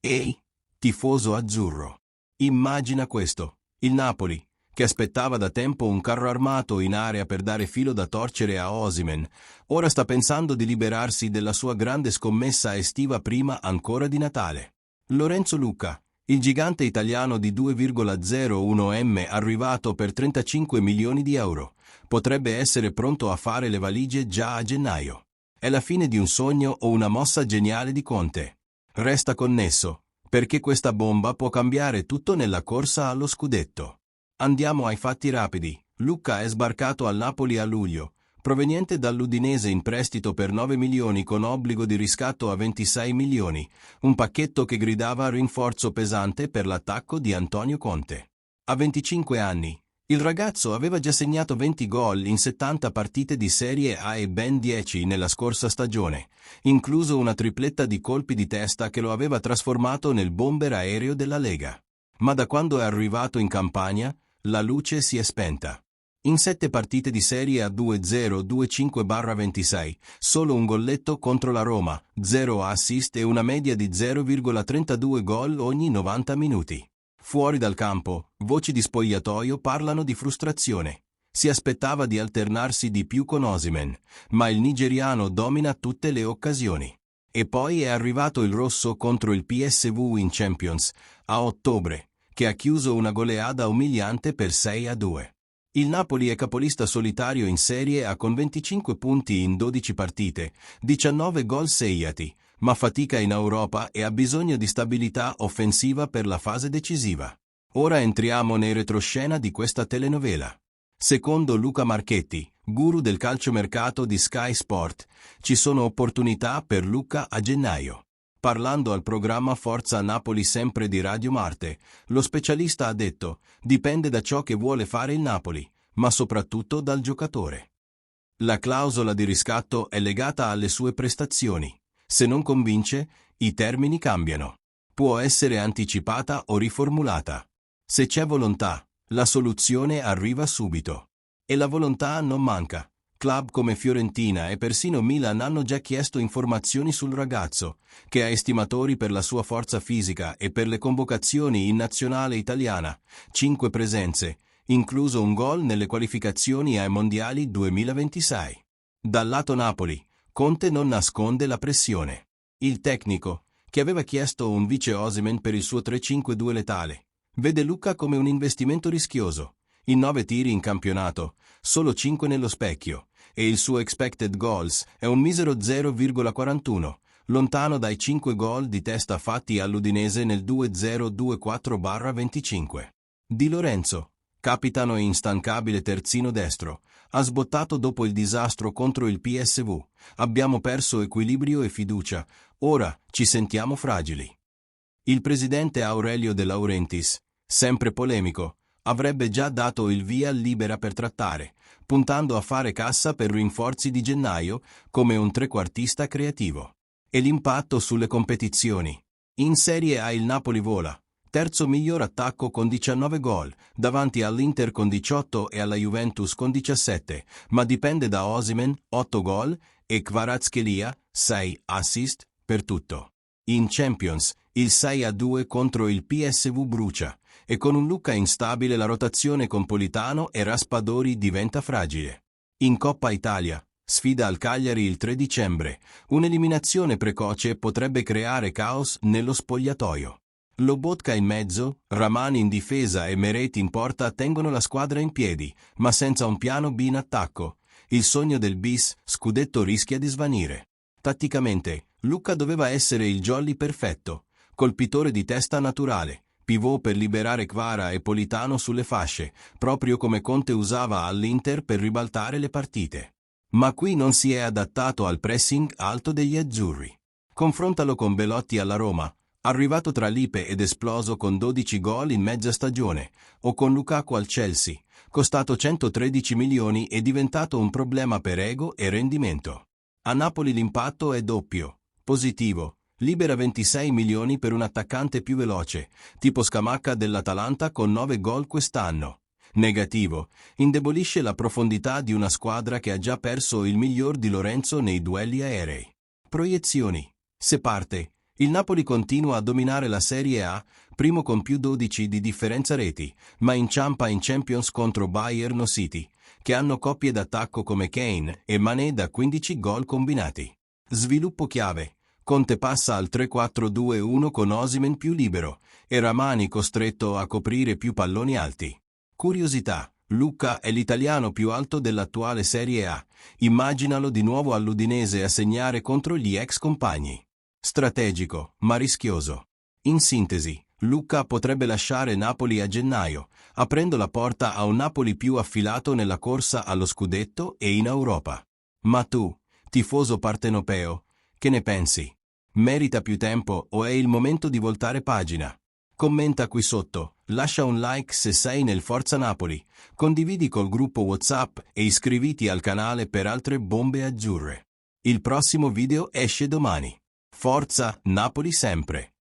Ehi, tifoso azzurro. Immagina questo. Il Napoli, che aspettava da tempo un carro armato in area per dare filo da torcere a Osimhen, ora sta pensando di liberarsi della sua grande scommessa estiva prima ancora di Natale. Lorenzo Lucca, il gigante italiano di 2,01 m arrivato per 35 milioni di euro, potrebbe essere pronto a fare le valigie già a gennaio. È la fine di un sogno o una mossa geniale di Conte? Resta connesso, perché questa bomba può cambiare tutto nella corsa allo scudetto. Andiamo ai fatti rapidi. Lucca è sbarcato al Napoli a luglio, proveniente dall'Udinese in prestito per 9 milioni con obbligo di riscatto a 26 milioni, un pacchetto che gridava rinforzo pesante per l'attacco di Antonio Conte. A 25 anni, il ragazzo aveva già segnato 20 gol in 70 partite di Serie A e ben 10 nella scorsa stagione, incluso una tripletta di colpi di testa che lo aveva trasformato nel bomber aereo della Lega. Ma da quando è arrivato in Campania, la luce si è spenta. In 7 partite di Serie A 2-0-2-5/26, solo un golletto contro la Roma, 0 assist e una media di 0,32 gol ogni 90 minuti. Fuori dal campo, voci di spogliatoio parlano di frustrazione. Si aspettava di alternarsi di più con Osimhen, ma il nigeriano domina tutte le occasioni. E poi è arrivato il rosso contro il PSV in Champions, a ottobre, che ha chiuso una goleada umiliante per 6-2. Il Napoli è capolista solitario in Serie A con 25 punti in 12 partite, 19 gol segnati, ma fatica in Europa e ha bisogno di stabilità offensiva per la fase decisiva. Ora entriamo nei retroscena di questa telenovela. Secondo Luca Marchetti, guru del calciomercato di Sky Sport, ci sono opportunità per Lucca a gennaio. Parlando al programma Forza Napoli sempre di Radio Marte, lo specialista ha detto: dipende da ciò che vuole fare il Napoli, ma soprattutto dal giocatore. La clausola di riscatto è legata alle sue prestazioni. Se non convince, i termini cambiano. Può essere anticipata o riformulata. Se c'è volontà, la soluzione arriva subito. E la volontà non manca. Club come Fiorentina e persino Milan hanno già chiesto informazioni sul ragazzo, che ha estimatori per la sua forza fisica e per le convocazioni in nazionale italiana, 5 presenze, incluso un gol nelle qualificazioni ai mondiali 2026. Dal lato Napoli, Conte non nasconde la pressione. Il tecnico, che aveva chiesto un vice Osimhen per il suo 3-5-2 letale, vede Lucca come un investimento rischioso. In 9 tiri in campionato, solo 5 nello specchio, e il suo expected goals è un misero 0,41, lontano dai 5 gol di testa fatti all'Udinese nel 2-0-2-4/25. Di Lorenzo, capitano e instancabile terzino destro, ha sbottato dopo il disastro contro il PSV. Abbiamo perso equilibrio e fiducia, ora ci sentiamo fragili. Il presidente Aurelio De Laurentiis, sempre polemico, avrebbe già dato il via libera per trattare, puntando a fare cassa per rinforzi di gennaio come un trequartista creativo. E l'impatto sulle competizioni. In Serie A il Napoli vola, terzo miglior attacco con 19 gol, davanti all'Inter con 18 e alla Juventus con 17, ma dipende da Osimhen, 8 gol, e Kvaratskhelia, 6 assist, per tutto. In Champions, il 6-2 contro il PSV brucia, e con un Lucca instabile la rotazione con Politano e Raspadori diventa fragile. In Coppa Italia, sfida al Cagliari il 3 dicembre, un'eliminazione precoce potrebbe creare caos nello spogliatoio. Lobotka in mezzo, Ramani in difesa e Meret in porta tengono la squadra in piedi, ma senza un piano B in attacco. Il sogno del bis scudetto rischia di svanire. Tatticamente, Lucca doveva essere il jolly perfetto, colpitore di testa naturale, pivot per liberare Kvara e Politano sulle fasce, proprio come Conte usava all'Inter per ribaltare le partite. Ma qui non si è adattato al pressing alto degli azzurri. Confrontalo con Belotti alla Roma, arrivato tra Lipe ed esploso con 12 gol in mezza stagione, o con Lukaku al Chelsea, costato 113 milioni e diventato un problema per ego e rendimento. A Napoli l'impatto è doppio, positivo, libera 26 milioni per un attaccante più veloce, tipo Scamacca dell'Atalanta con 9 gol quest'anno. Negativo, indebolisce la profondità di una squadra che ha già perso il miglior di Lorenzo nei duelli aerei. Proiezioni. Se parte, Il Napoli continua a dominare la Serie A, primo con più 12 di differenza reti, ma inciampa in Champions contro Bayern o City, che hanno coppie d'attacco come Kane e Mané da 15 gol combinati. Sviluppo chiave. Conte passa al 3-4-2-1 con Osimhen più libero e Rrahmani costretto a coprire più palloni alti. Curiosità. Lucca è l'italiano più alto dell'attuale Serie A. Immaginalo di nuovo all'Udinese a segnare contro gli ex compagni. Strategico, ma rischioso. In sintesi, Lucca potrebbe lasciare Napoli a gennaio, aprendo la porta a un Napoli più affilato nella corsa allo scudetto e in Europa. Ma tu, tifoso partenopeo, che ne pensi? Merita più tempo o è il momento di voltare pagina? Commenta qui sotto, lascia un like se sei nel Forza Napoli, condividi col gruppo WhatsApp e iscriviti al canale per altre bombe azzurre. Il prossimo video esce domani. Forza Napoli sempre!